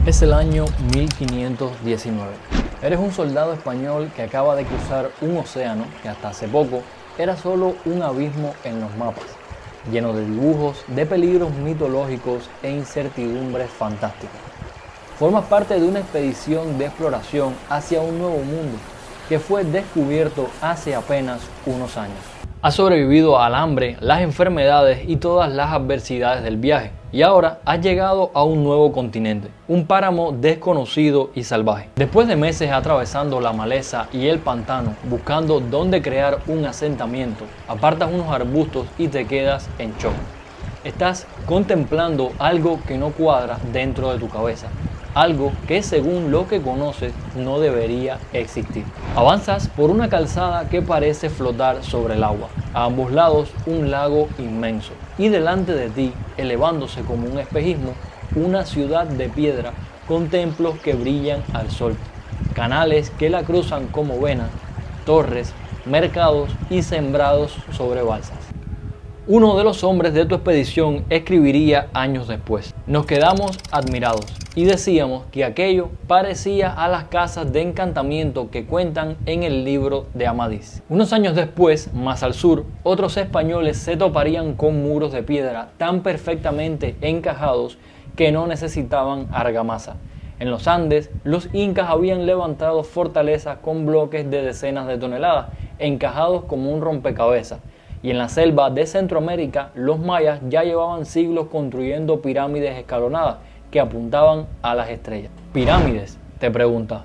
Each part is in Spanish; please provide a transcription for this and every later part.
Es el año 1519. Eres un soldado español que acaba de cruzar un océano que hasta hace poco era solo un abismo en los mapas, lleno de dibujos, de peligros mitológicos e incertidumbres fantásticas. Formas parte de una expedición de exploración hacia un nuevo mundo que fue descubierto hace apenas unos años. Has sobrevivido al hambre, las enfermedades y todas las adversidades del viaje, y ahora has llegado a un nuevo continente, un páramo desconocido y salvaje. Después de meses atravesando la maleza y el pantano, buscando dónde crear un asentamiento, apartas unos arbustos y te quedas en shock. Estás contemplando algo que no cuadra dentro de tu cabeza. Algo que según lo que conoces no debería existir. Avanzas por una calzada que parece flotar sobre el agua. A ambos lados un lago inmenso y delante de ti, elevándose como un espejismo, una ciudad de piedra con templos que brillan al sol, canales que la cruzan como venas, torres, mercados y sembrados sobre balsas. Uno de los hombres de tu expedición escribiría años después: nos quedamos admirados y decíamos que aquello parecía a las casas de encantamiento que cuentan en el libro de Amadís. Unos años después, más al sur, otros españoles se toparían con muros de piedra tan perfectamente encajados que no necesitaban argamasa. En los Andes, los incas habían levantado fortalezas con bloques de decenas de toneladas, encajados como un rompecabezas. Y en la selva de Centroamérica, los mayas ya llevaban siglos construyendo pirámides escalonadas que apuntaban a las estrellas. Pirámides, te preguntas,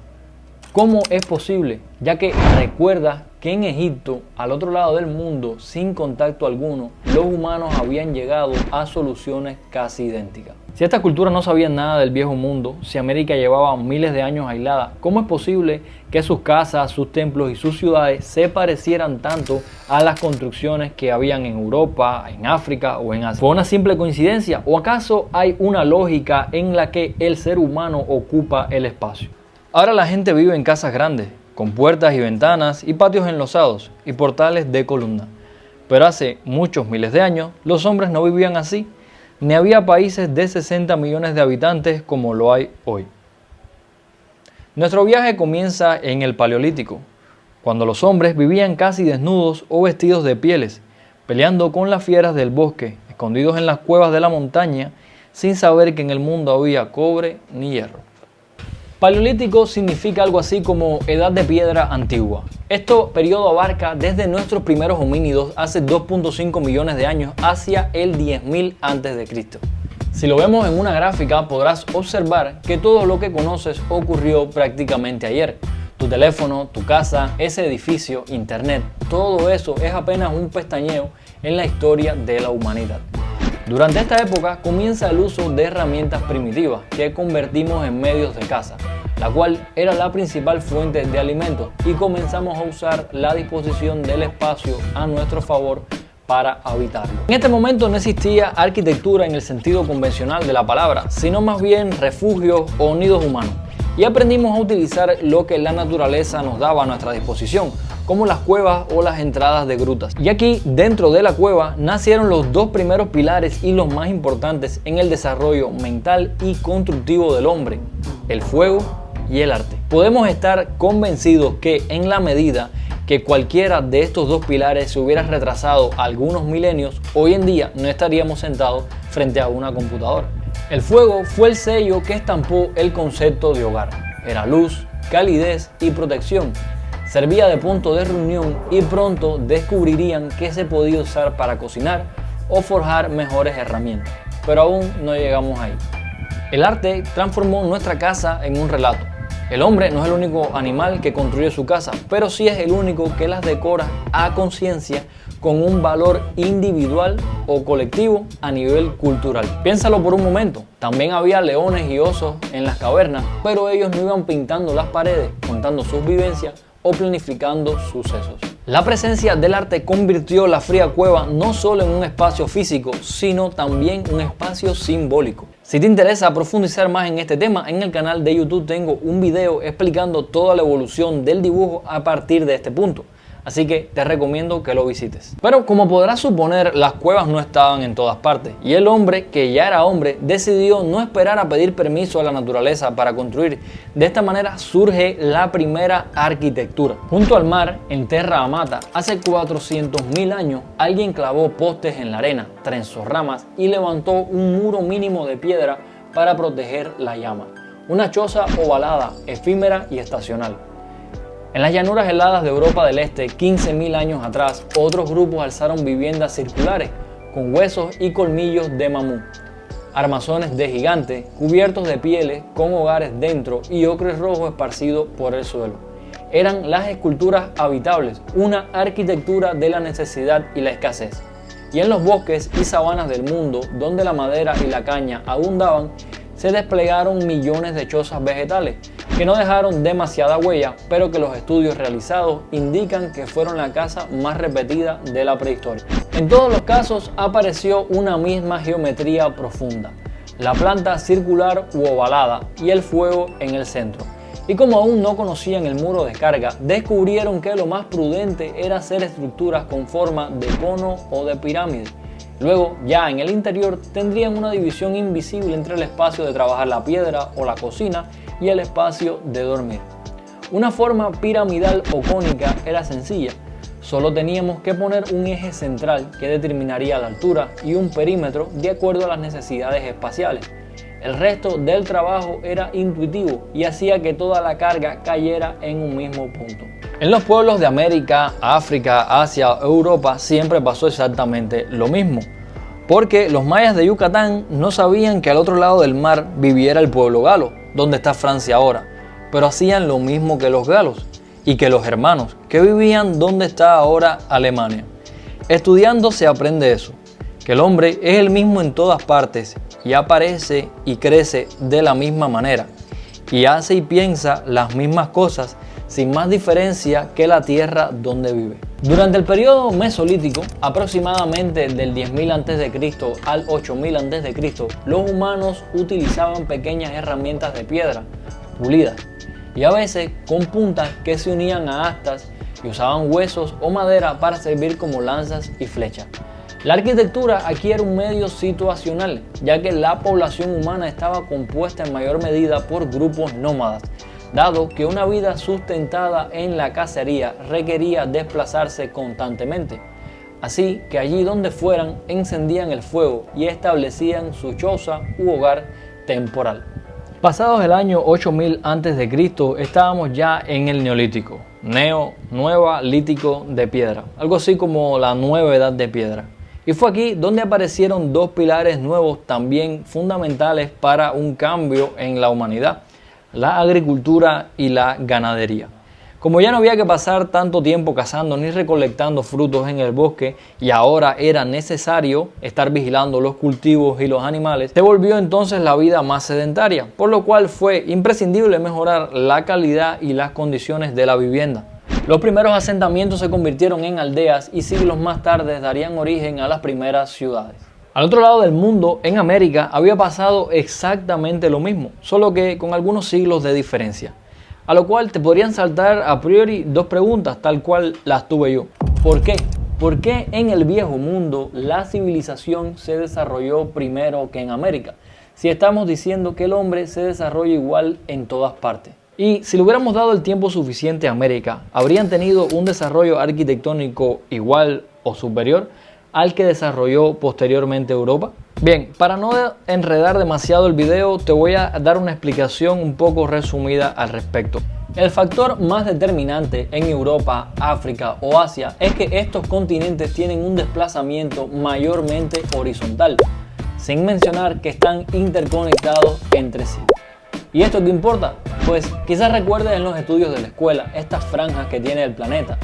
¿cómo es posible? Ya que recuerdas que en Egipto, al otro lado del mundo, sin contacto alguno, los humanos habían llegado a soluciones casi idénticas. Si esta cultura no sabía nada del viejo mundo, si América llevaba miles de años aislada, ¿cómo es posible que sus casas, sus templos y sus ciudades se parecieran tanto a las construcciones que habían en Europa, en África o en Asia? ¿Fue una simple coincidencia o acaso hay una lógica en la que el ser humano ocupa el espacio? Ahora la gente vive en casas grandes, con puertas y ventanas y patios enlosados y portales de columna. Pero hace muchos miles de años los hombres no vivían así, ni había países de 60 millones de habitantes como lo hay hoy. Nuestro viaje comienza en el Paleolítico, cuando los hombres vivían casi desnudos o vestidos de pieles, peleando con las fieras del bosque, escondidos en las cuevas de la montaña, sin saber que en el mundo había cobre ni hierro. Paleolítico significa algo así como edad de piedra antigua. Este periodo abarca desde nuestros primeros homínidos hace 2.5 millones de años hacia el 10.000 a.C. Si lo vemos en una gráfica podrás observar que todo lo que conoces ocurrió prácticamente ayer. Tu teléfono, tu casa, ese edificio, internet, todo eso es apenas un pestañeo en la historia de la humanidad. Durante esta época comienza el uso de herramientas primitivas que convertimos en medios de caza, la cual era la principal fuente de alimentos, y comenzamos a usar la disposición del espacio a nuestro favor para habitarlo. En este momento no existía arquitectura en el sentido convencional de la palabra, sino más bien refugios o nidos humanos, y aprendimos a utilizar lo que la naturaleza nos daba a nuestra disposición, como las cuevas o las entradas de grutas. Y aquí, dentro de la cueva, nacieron los dos primeros pilares y los más importantes en el desarrollo mental y constructivo del hombre: el fuego y el arte. Podemos estar convencidos que en la medida que cualquiera de estos dos pilares se hubiera retrasado algunos milenios, hoy en día no estaríamos sentados frente a una computadora. El fuego fue el sello que estampó el concepto de hogar. Era luz, calidez y protección. Servía de punto de reunión y pronto descubrirían que se podía usar para cocinar o forjar mejores herramientas. Pero aún no llegamos ahí. El arte transformó nuestra casa en un relato. El hombre no es el único animal que construye su casa, pero sí es el único que las decora a conciencia con un valor individual o colectivo a nivel cultural. Piénsalo por un momento, también había leones y osos en las cavernas, pero ellos no iban pintando las paredes, contando sus vivencias o planificando sucesos. La presencia del arte convirtió la fría cueva no solo en un espacio físico, sino también un espacio simbólico. Si te interesa profundizar más en este tema, en el canal de YouTube tengo un video explicando toda la evolución del dibujo a partir de este punto. así que te recomiendo que lo visites. Pero como podrás suponer, las cuevas no estaban en todas partes y el hombre, que ya era hombre, decidió no esperar a pedir permiso a la naturaleza para construir. De esta manera surge la primera arquitectura. Junto al mar, en Terra Amata, hace 400.000 años, alguien clavó postes en la arena, trenzó ramas y levantó un muro mínimo de piedra para proteger la llama. Una choza ovalada, efímera y estacional. En las llanuras heladas de Europa del Este, 15.000 años atrás, otros grupos alzaron viviendas circulares con huesos y colmillos de mamut, armazones de gigantes cubiertos de pieles con hogares dentro y ocres rojos esparcidos por el suelo. Eran las esculturas habitables, una arquitectura de la necesidad y la escasez. Y en los bosques y sabanas del mundo, donde la madera y la caña abundaban, se desplegaron millones de chozas vegetales que no dejaron demasiada huella, pero que los estudios realizados indican que fueron la casa más repetida de la prehistoria. En todos los casos apareció una misma geometría profunda, la planta circular u ovalada y el fuego en el centro. Y como aún no conocían el muro de carga, descubrieron que lo más prudente era hacer estructuras con forma de cono o de pirámide. Luego, ya en el interior, tendrían una división invisible entre el espacio de trabajar la piedra o la cocina y el espacio de dormir. Una forma piramidal o cónica era sencilla. Solo teníamos que poner un eje central que determinaría la altura y un perímetro de acuerdo a las necesidades espaciales. El resto del trabajo era intuitivo y hacía que toda la carga cayera en un mismo punto. En los pueblos de América, África, Asia, Europa siempre pasó exactamente lo mismo, porque los mayas de Yucatán no sabían que al otro lado del mar viviera el pueblo galo, donde está Francia ahora, pero hacían lo mismo que los galos y que los germanos, que vivían donde está ahora Alemania. Estudiando se aprende eso, que el hombre es el mismo en todas partes y aparece y crece de la misma manera y hace y piensa las mismas cosas sin más diferencia que la tierra donde vive. Durante el periodo mesolítico, aproximadamente del 10.000 a.C. al 8.000 a.C., los humanos utilizaban pequeñas herramientas de piedra pulidas y a veces con puntas que se unían a astas y usaban huesos o madera para servir como lanzas y flechas. La arquitectura aquí era un medio situacional, ya que la población humana estaba compuesta en mayor medida por grupos nómadas, dado que una vida sustentada en la cacería requería desplazarse constantemente. Así que allí donde fueran encendían el fuego y establecían su choza u hogar temporal. Pasados el año 8000 a.C. estábamos ya en el Neolítico, Nueva Lítico de piedra, algo así como la nueva edad de piedra. Y fue aquí donde aparecieron dos pilares nuevos también fundamentales para un cambio en la humanidad: la agricultura y la ganadería. Como ya no había que pasar tanto tiempo cazando ni recolectando frutos en el bosque y ahora era necesario estar vigilando los cultivos y los animales, se volvió entonces la vida más sedentaria, por lo cual fue imprescindible mejorar la calidad y las condiciones de la vivienda. Los primeros asentamientos se convirtieron en aldeas y siglos más tarde darían origen a las primeras ciudades. Al otro lado del mundo, en América, había pasado exactamente lo mismo, solo que con algunos siglos de diferencia. A lo cual te podrían saltar a priori dos preguntas, tal cual las tuve yo. ¿Por qué? ¿Por qué en el viejo mundo la civilización se desarrolló primero que en América? Si estamos diciendo que el hombre se desarrolla igual en todas partes. Y si le hubiéramos dado el tiempo suficiente a América, ¿habrían tenido un desarrollo arquitectónico igual o superior al que desarrolló posteriormente Europa? Bien, para no enredar demasiado el video, te voy a dar una explicación un poco resumida al respecto. El factor más determinante en Europa, África o Asia es que estos continentes tienen un desplazamiento mayormente horizontal, sin mencionar que están interconectados entre sí. ¿Y esto qué importa? Pues quizás recuerdes en los estudios de la escuela estas franjas que tiene el planeta.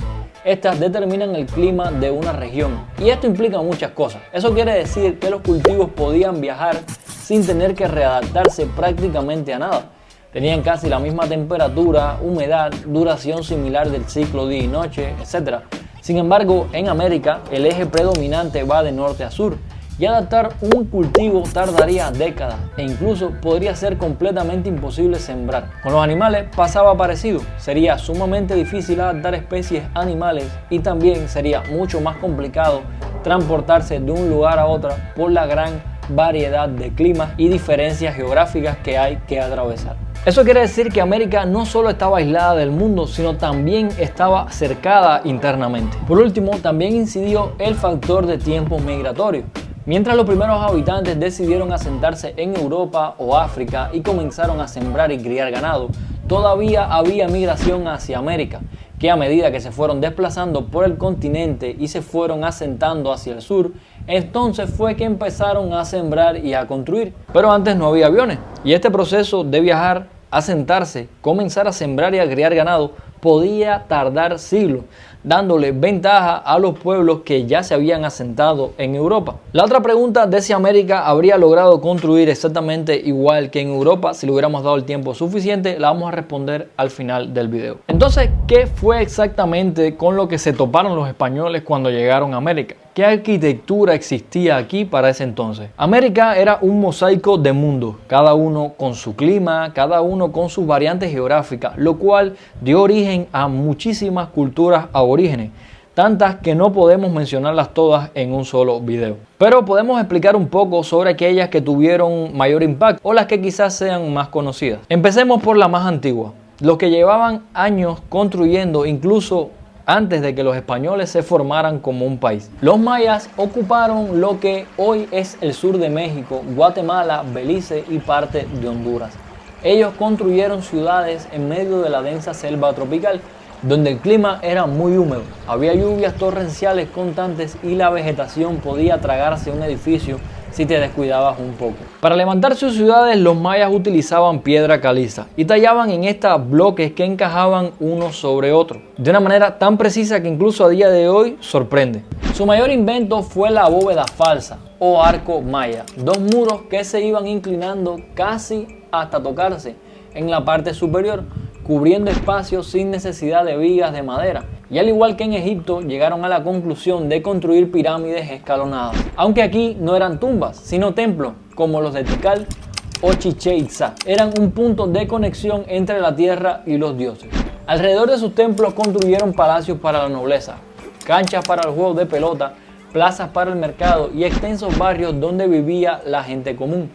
Estas determinan el clima de una región y esto implica muchas cosas. Eso quiere decir que los cultivos podían viajar sin tener que readaptarse prácticamente a nada. Tenían casi la misma temperatura, humedad, duración similar del ciclo día y noche, etc. Sin embargo, en América el eje predominante va de norte a sur y adaptar un cultivo tardaría décadas e incluso podría ser completamente imposible sembrar. Con los animales pasaba parecido, sería sumamente difícil adaptar especies animales y también sería mucho más complicado transportarse de un lugar a otro por la gran variedad de climas y diferencias geográficas que hay que atravesar. Eso quiere decir que América no solo estaba aislada del mundo, sino también estaba cercada internamente. Por último, también incidió el factor de tiempo migratorio. Mientras los primeros habitantes decidieron asentarse en Europa o África y comenzaron a sembrar y criar ganado, todavía había migración hacia América, que a medida que se fueron desplazando por el continente y se fueron asentando hacia el sur, entonces fue que empezaron a sembrar y a construir. Pero antes no había aviones y este proceso de viajar, asentarse, comenzar a sembrar y a criar ganado podía tardar siglos, dándole ventaja a los pueblos que ya se habían asentado en Europa. La otra pregunta de si América habría logrado construir exactamente igual que en Europa si le hubiéramos dado el tiempo suficiente, la vamos a responder al final del video. Entonces, ¿qué fue exactamente con lo que se toparon los españoles cuando llegaron a América? ¿Qué arquitectura existía aquí para ese entonces? América era un mosaico de mundos, cada uno con su clima, cada uno con sus variantes geográficas, lo cual dio origen a muchísimas culturas aborígenes, tantas que no podemos mencionarlas todas en un solo video. Pero podemos explicar un poco sobre aquellas que tuvieron mayor impacto o las que quizás sean más conocidas. Empecemos por la más antigua, los que llevaban años construyendo incluso antes de que los españoles se formaran como un país. Los mayas ocuparon lo que hoy es el sur de México, Guatemala, Belice y parte de Honduras. Ellos construyeron ciudades en medio de la densa selva tropical, donde el clima era muy húmedo, había lluvias torrenciales constantes y la vegetación podía tragarse un edificio si te descuidabas un poco. Para levantar sus ciudades, los mayas utilizaban piedra caliza y tallaban en estos bloques que encajaban uno sobre otro, de una manera tan precisa que incluso a día de hoy sorprende. Su mayor invento fue la bóveda falsa o arco maya, dos muros que se iban inclinando casi hasta tocarse en la parte superior, cubriendo espacios sin necesidad de vigas de madera. Y al igual que en Egipto, llegaron a la conclusión de construir pirámides escalonadas. Aunque aquí no eran tumbas, sino templos, como los de Tikal o Chichén Itzá. Eran un punto de conexión entre la tierra y los dioses. Alrededor de sus templos construyeron palacios para la nobleza, canchas para los juegos de pelota, plazas para el mercado y extensos barrios donde vivía la gente común.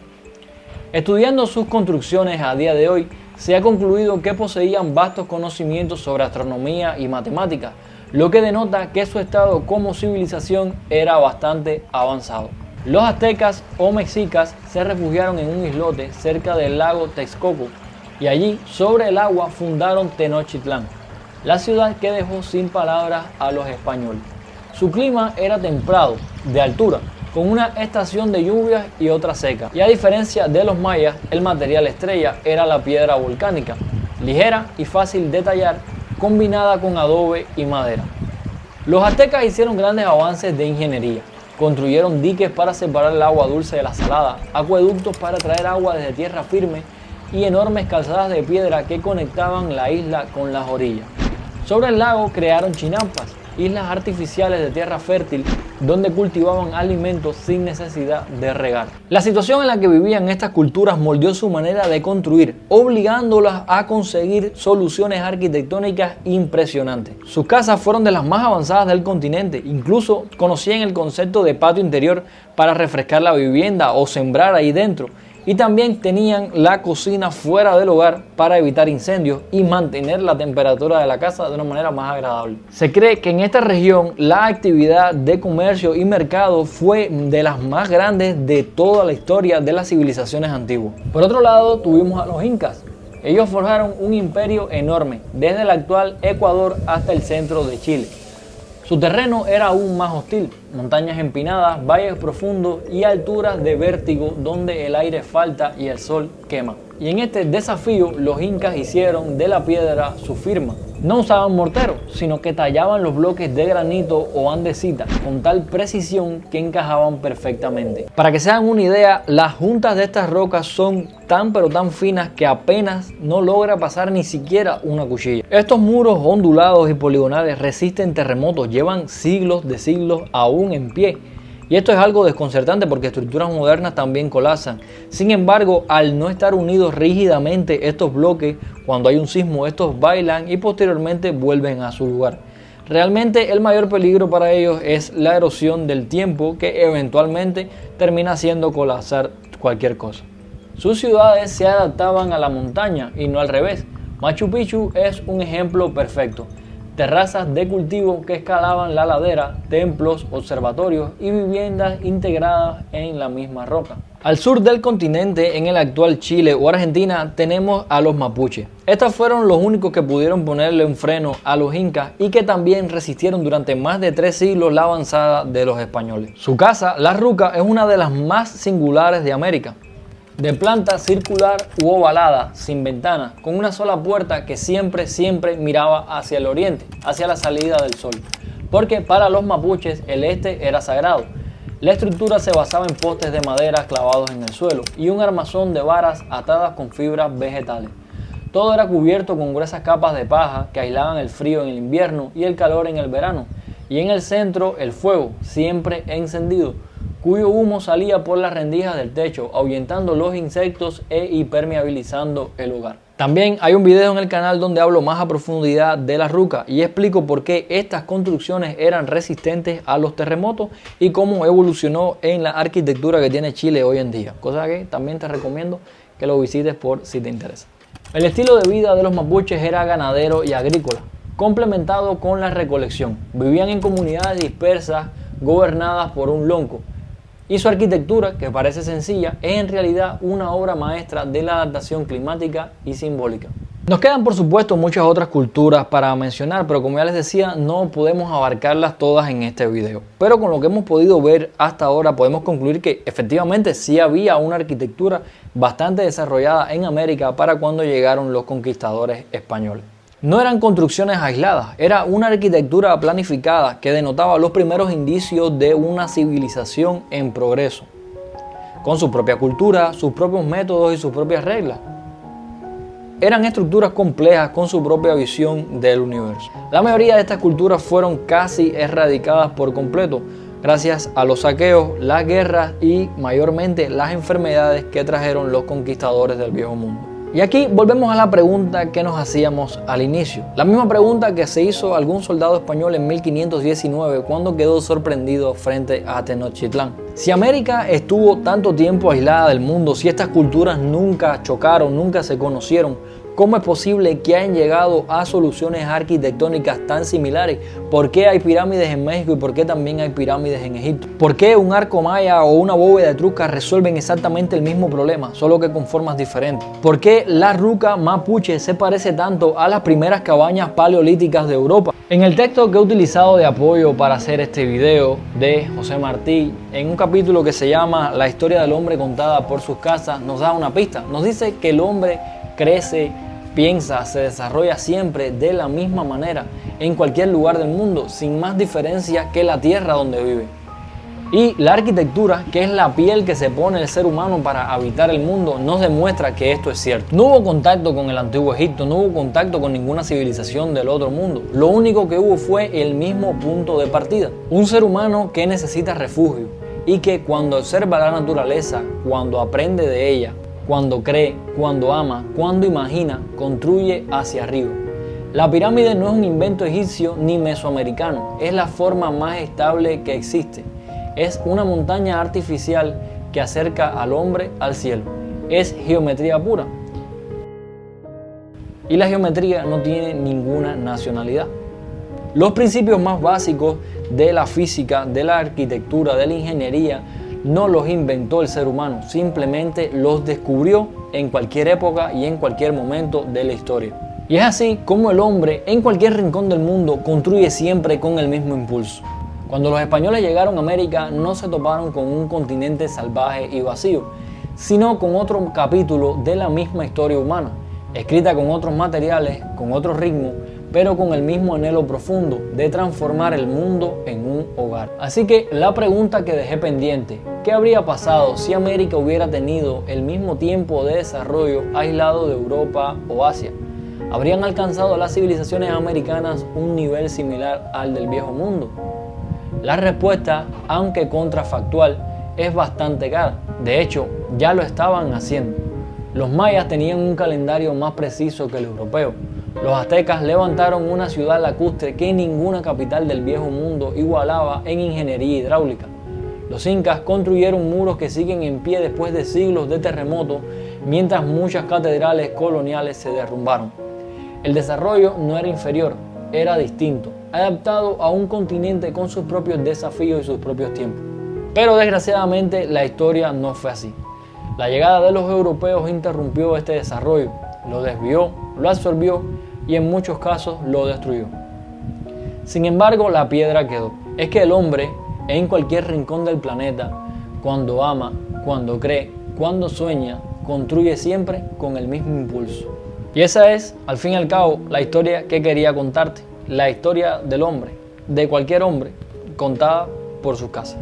Estudiando sus construcciones a día de hoy, se ha concluido que poseían vastos conocimientos sobre astronomía y matemáticas, lo que denota que su estado como civilización era bastante avanzado. Los aztecas o mexicas se refugiaron en un islote cerca del lago Texcoco y allí, sobre el agua, fundaron Tenochtitlán, la ciudad que dejó sin palabras a los españoles. Su clima era templado, de altura, con una estación de lluvias y otra seca. Y a diferencia de los mayas, el material estrella era la piedra volcánica, ligera y fácil de tallar, combinada con adobe y madera. Los aztecas hicieron grandes avances de ingeniería. Construyeron diques para separar el agua dulce de la salada, acueductos para traer agua desde tierra firme y enormes calzadas de piedra que conectaban la isla con las orillas. Sobre el lago crearon chinampas, islas artificiales de tierra fértil donde cultivaban alimentos sin necesidad de regar. La situación en la que vivían estas culturas moldeó su manera de construir, obligándolas a conseguir soluciones arquitectónicas impresionantes. Sus casas fueron de las más avanzadas del continente, incluso conocían el concepto de patio interior para refrescar la vivienda o sembrar ahí dentro. Y también tenían la cocina fuera del hogar para evitar incendios y mantener la temperatura de la casa de una manera más agradable. Se cree que en esta región la actividad de comercio y mercado fue de las más grandes de toda la historia de las civilizaciones antiguas. Por otro lado, tuvimos a los incas. Ellos forjaron un imperio enorme, desde el actual Ecuador hasta el centro de Chile. Su terreno era aún más hostil, montañas empinadas, valles profundos y alturas de vértigo donde el aire falta y el sol quema. Y en este desafío los incas hicieron de la piedra su firma. No usaban mortero, sino que tallaban los bloques de granito o andesita con tal precisión que encajaban perfectamente. Para que se hagan una idea, las juntas de estas rocas son tan pero tan finas que apenas no logra pasar ni siquiera una cuchilla. Estos muros ondulados y poligonales resisten terremotos, llevan siglos de siglos aún en pie Y esto es algo desconcertante porque estructuras modernas también colapsan. Sin embargo, al no estar unidos rígidamente estos bloques, cuando hay un sismo, estos bailan y posteriormente vuelven a su lugar. Realmente el mayor peligro para ellos es la erosión del tiempo, que eventualmente termina haciendo colapsar cualquier cosa. Sus ciudades se adaptaban a la montaña y no al revés. Machu Picchu es un ejemplo perfecto. Terrazas de cultivo que escalaban la ladera, templos, observatorios y viviendas integradas en la misma roca. Al sur del continente, en el actual Chile o Argentina, tenemos a los mapuches. Estos fueron los únicos que pudieron ponerle un freno a los incas y que también resistieron durante más de 3 siglos la avanzada de los españoles. Su casa, La Ruca, es una de las más singulares de América. De planta circular u ovalada, sin ventanas, con una sola puerta que siempre miraba hacia el oriente, hacia la salida del sol. Porque para los mapuches el este era sagrado. La estructura se basaba en postes de madera clavados en el suelo y un armazón de varas atadas con fibras vegetales. Todo era cubierto con gruesas capas de paja que aislaban el frío en el invierno y el calor en el verano. Y en el centro el fuego, siempre encendido, cuyo humo salía por las rendijas del techo, ahuyentando los insectos e impermeabilizando el hogar. También hay un video en el canal donde hablo más a profundidad de La Ruca y explico por qué estas construcciones eran resistentes a los terremotos y cómo evolucionó en la arquitectura que tiene Chile hoy en día, cosa que también te recomiendo que lo visites por si te interesa. El estilo de vida de los mapuches era ganadero y agrícola, complementado con la recolección. Vivían en comunidades dispersas gobernadas por un lonco. Y su arquitectura, que parece sencilla, es en realidad una obra maestra de la adaptación climática y simbólica. Nos quedan por supuesto muchas otras culturas para mencionar, pero como ya les decía, no podemos abarcarlas todas en este video. Pero con lo que hemos podido ver hasta ahora podemos concluir que efectivamente sí había una arquitectura bastante desarrollada en América para cuando llegaron los conquistadores españoles. No eran construcciones aisladas, era una arquitectura planificada que denotaba los primeros indicios de una civilización en progreso, con su propia cultura, sus propios métodos y sus propias reglas. Eran estructuras complejas con su propia visión del universo. La mayoría de estas culturas fueron casi erradicadas por completo, gracias a los saqueos, las guerras y mayormente las enfermedades que trajeron los conquistadores del Viejo Mundo. Y aquí volvemos a la pregunta que nos hacíamos al inicio. La misma pregunta que se hizo algún soldado español en 1519 cuando quedó sorprendido frente a Tenochtitlán. Si América estuvo tanto tiempo aislada del mundo, si estas culturas nunca chocaron, nunca se conocieron, ¿cómo es posible que hayan llegado a soluciones arquitectónicas tan similares? ¿Por qué hay pirámides en México y por qué también hay pirámides en Egipto? ¿Por qué un arco maya o una bóveda etrusca resuelven exactamente el mismo problema, solo que con formas diferentes? ¿Por qué La Ruca mapuche se parece tanto a las primeras cabañas paleolíticas de Europa? En el texto que he utilizado de apoyo para hacer este video de José Martí, en un capítulo que se llama La historia del hombre contada por sus casas, nos da una pista. Nos dice que el hombre crece, piensa, se desarrolla siempre de la misma manera en cualquier lugar del mundo, sin más diferencia que la tierra donde vive. Y la arquitectura, que es la piel que se pone el ser humano para habitar el mundo, nos demuestra que esto es cierto. No hubo contacto con el antiguo Egipto, no hubo contacto con ninguna civilización del otro mundo. Lo único que hubo fue el mismo punto de partida. Un ser humano que necesita refugio y que cuando observa la naturaleza, cuando aprende de ella, cuando cree, cuando ama, cuando imagina, construye hacia arriba. La pirámide no es un invento egipcio ni mesoamericano, es la forma más estable que existe. Es una montaña artificial que acerca al hombre al cielo. Es geometría pura. Y la geometría no tiene ninguna nacionalidad. Los principios más básicos de la física, de la arquitectura, de la ingeniería, no los inventó el ser humano, simplemente los descubrió en cualquier época y en cualquier momento de la historia. Y es así como el hombre en cualquier rincón del mundo construye siempre con el mismo impulso. Cuando los españoles llegaron a América no se toparon con un continente salvaje y vacío, sino con otro capítulo de la misma historia humana, escrita con otros materiales, con otro ritmo, pero con el mismo anhelo profundo de transformar el mundo en un hogar. Así que la pregunta que dejé pendiente, ¿qué habría pasado si América hubiera tenido el mismo tiempo de desarrollo aislado de Europa o Asia? ¿Habrían alcanzado las civilizaciones americanas un nivel similar al del Viejo Mundo? La respuesta, aunque contrafactual, es bastante clara. De hecho, ya lo estaban haciendo. Los mayas tenían un calendario más preciso que el europeo. Los aztecas levantaron una ciudad lacustre que ninguna capital del viejo mundo igualaba en ingeniería hidráulica. Los incas construyeron muros que siguen en pie después de siglos de terremotos, mientras muchas catedrales coloniales se derrumbaron. El desarrollo no era inferior, era distinto, adaptado a un continente con sus propios desafíos y sus propios tiempos. Pero desgraciadamente la historia no fue así. La llegada de los europeos interrumpió este desarrollo, lo desvió, lo absorbió y en muchos casos lo destruyó. Sin embargo, la piedra quedó. Es que el hombre, en cualquier rincón del planeta, cuando ama, cuando cree, cuando sueña, construye siempre con el mismo impulso. Y esa es, al fin y al cabo, la historia que quería contarte. La historia del hombre, de cualquier hombre, contada por sus casas.